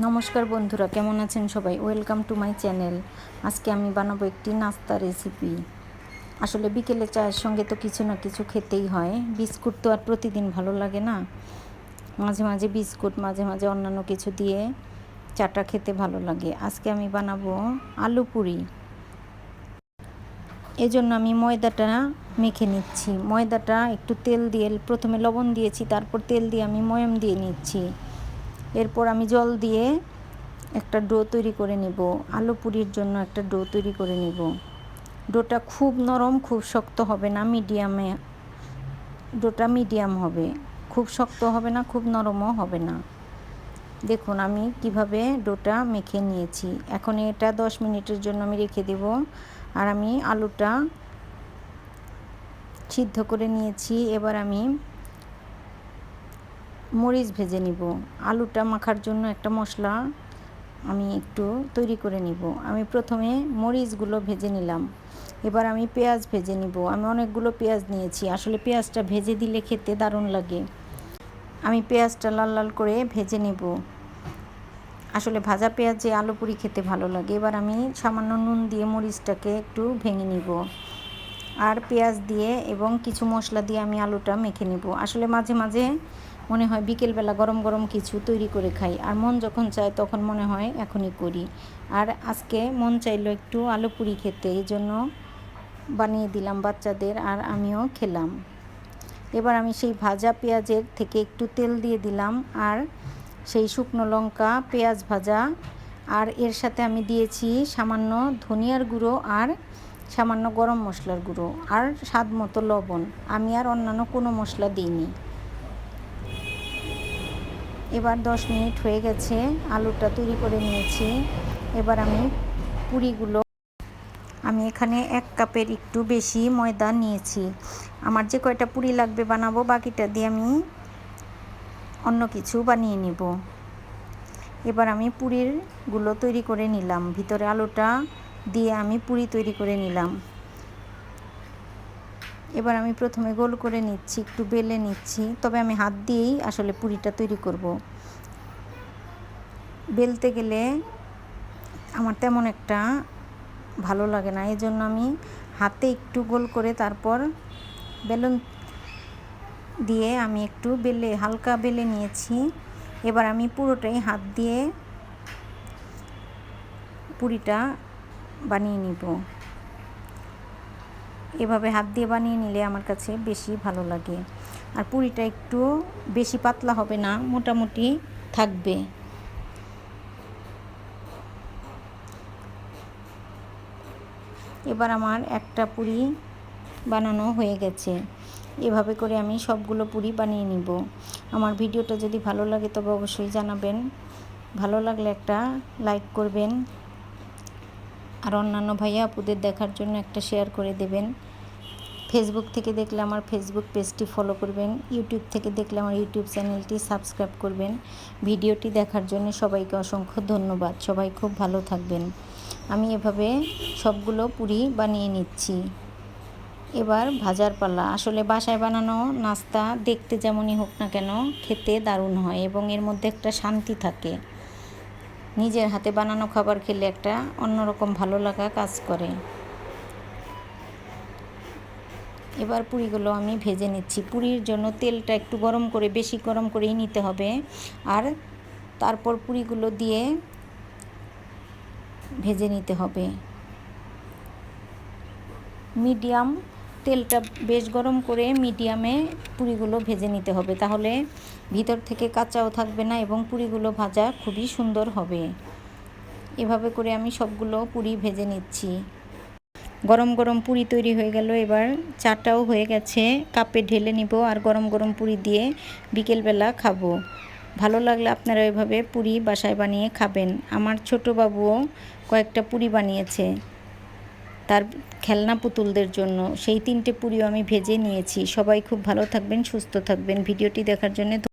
নমস্কার বন্ধুরা, কেমন আছেন সবাই? Welcome to my channel. আজকে আমি বানাবো একটি নাস্তা রেসিপি। আসলে বিকেলে চায়ের সঙ্গে তো কিছু না কিছু খেতেই হয়। বিস্কুট তো আর প্রতিদিন ভালো লাগে না। মাঝে মাঝে বিস্কুট, মাঝে মাঝে অন্যান্য কিছু দিয়ে চাটা খেতে ভালো লাগে। আজকে আমি বানাবো আলু পুরি। এজন্য আমি ময়দাটা মেখে নিচ্ছি। ময়দাটা একটু তেল দিয়ে, প্রথমে লবণ দিয়েছি, তারপর তেল দিয়ে আমি ময়াম দিয়ে নিচ্ছি। এরপর আমি জল দিয়ে একটা ডো তৈরি করে নেব। আলু পুরির জন্য একটা ডো তৈরি করে নেব। ডোটা খুব নরম, খুব শক্ত হবে না, ডোটা মিডিয়াম হবে। খুব শক্ত হবে না, খুব নরমও হবে না। দেখুন আমি কিভাবে ডোটা মেখে নিয়েছি। এখন এটা 10 মিনিটের জন্য আমি রেখে দেব। আর আমি আলুটা সিদ্ধ করে নিয়েছি। এবার আমি মরিচ ভেজে নিব। আলুটা মাখার জন্য একটা মশলা আমি একটু তৈরি করে নিব। আমি প্রথমে মরিচগুলো ভেজে নিলাম। এবার আমি পেঁয়াজ ভেজে নিব। আমি অনেকগুলো পেঁয়াজ নিয়েছি। আসলে পেঁয়াজটা ভেজে দিলে খেতে দারুণ লাগে। আমি পেঁয়াজটা লাল লাল করে ভেজে নেব। আসলে ভাজা পেঁয়াজে আলু পুরি খেতে ভালো লাগে। এবার আমি সামান্য নুন দিয়ে মরিচটাকে একটু ভেঙে নিব। আর পেঁয়াজ দিয়ে এবং কিছু মশলা দিয়ে আমি আলুটা মেখে নেব। আসলে মাঝে মাঝে মনে হয় বিকেলবেলা গরম গরম কিছু তৈরি করে খাই, আর মন যখন চায় তখন মনে হয় এখনই করি। আর আজকে মন চাইলো একটু আলু পুরি খেতে, এই জন্য বানিয়ে দিলাম বাচ্চাদের, আর আমিও খেলাম। এবার আমি সেই ভাজা পেঁয়াজের থেকে একটু তেল দিয়ে দিলাম, আর সেই শুকনো লঙ্কা, পেঁয়াজ ভাজা, আর এর সাথে আমি দিয়েছি সামান্য ধনিয়ার গুঁড়ো আর সামান্য গরম মশলার গুঁড়ো আর স্বাদ মতো লবণ। আমি আর অন্যান্য কোনো মশলা দিইনি। এবার 10 মিনিট হয়ে গেছে, আলুটা তৈরি করে নিয়েছি। এবার আমি পুরিগুলো, আমি এখানে 1 কাপের একটু বেশি ময়দা নিয়েছি। আমার যে কয়টা পুরি লাগবে বানাবো, বাকিটা দিয়ে আমি অন্য কিছু বানিয়ে নেব। এবার আমি পুরিগুলো তৈরি করে নিলাম। ভিতরে আলুটা দিয়ে আমি পুরি তৈরি করে নিলাম। এবার আমি প্রথমে গোল করে নিচ্ছি, একটু বেলে নিচ্ছি। তবে আমি হাত দিয়েই আসলে পুরিটা তৈরি করব। বেলতে গেলে আমার তেমন একটা ভালো লাগে না, এই জন্য আমি হাতে একটু গোল করে তারপর বেলুন দিয়ে আমি একটু হালকা বেলে নিয়েছি। এবার আমি পুরোটাই হাত দিয়ে পুরিটা বানিয়ে নিব। এভাবে হাত দিয়ে বানিয়ে নিলে আমার কাছে বেশি ভালো লাগে। আর পুরিটা একটু বেশি পাতলা হবে না, মোটামুটি থাকবে। এবার আমার একটা পুরি বানানো হয়ে গেছে। এভাবে করে আমি সবগুলো পুরি বানিয়ে নিব। আমার ভিডিওটা যদি ভালো লাগে তবে অবশ্যই জানাবেন। ভালো লাগলে একটা লাইক করবেন, আর অন্যান্য ভাইয়া আপুদের দেখার জন্য একটা শেয়ার করে দেবেন। ফেসবুক থেকে দেখলে আমার ফেসবুক পেজটি ফলো করবেন, ইউটিউব থেকে দেখলে আমার ইউটিউব চ্যানেলটি সাবস্ক্রাইব করবেন। ভিডিওটি দেখার জন্য সবাইকে অসংখ্য ধন্যবাদ। সবাই খুব ভালো থাকবেন। আমি এভাবে সবগুলো পুরি বানিয়ে নিচ্ছি। এবার ভাজার পালা। আসলে বাসায় বানানো নাস্তা দেখতে যেমনই হোক না কেন খেতে দারুণ হয়, এবং এর মধ্যে একটা শান্তি থাকে। নিজের হাতে বানানো খাবার খেলে একটা অন্যরকম ভালো লাগা কাজ করে। এবার পুরিগুলো আমি ভেজে নিচ্ছি। পুরির জন্য তেলটা একটু গরম করে, বেশি গরম করেই নিতে হবে। আর তারপর পুরিগুলো দিয়ে ভেজে নিতে হবে। মিডিয়াম তেলটা বেশ গরম করে মিডিয়ামে পুরিগুলো ভেজে নিতে হবে, তাহলে ভিতর থেকে কাঁচাও থাকবে না এবং পুরিগুলো ভাজা খুবই সুন্দর হবে। এভাবে করে আমি সবগুলো পুরি ভেজে নিচ্ছি। গরম গরম পুরি তৈরি হয়ে গেল। এবার চাটাও হয়ে গেছে, কাপে ঢেলে নিব আর গরম গরম পুরি দিয়ে বিকেলবেলা খাবো। ভালো লাগলে আপনারা এভাবে পুরি বাসায় বানিয়ে খাবেন। আমার ছোট বাবুও কয়েকটা পুরি বানিয়েছে তার খেলনা পুতুলদের জন্য। সেই 3টে পুরিও আমি ভেজে নিয়েছি। সবাই খুব ভালো থাকবেন, সুস্থ থাকবেন। ভিডিওটি দেখার জন্য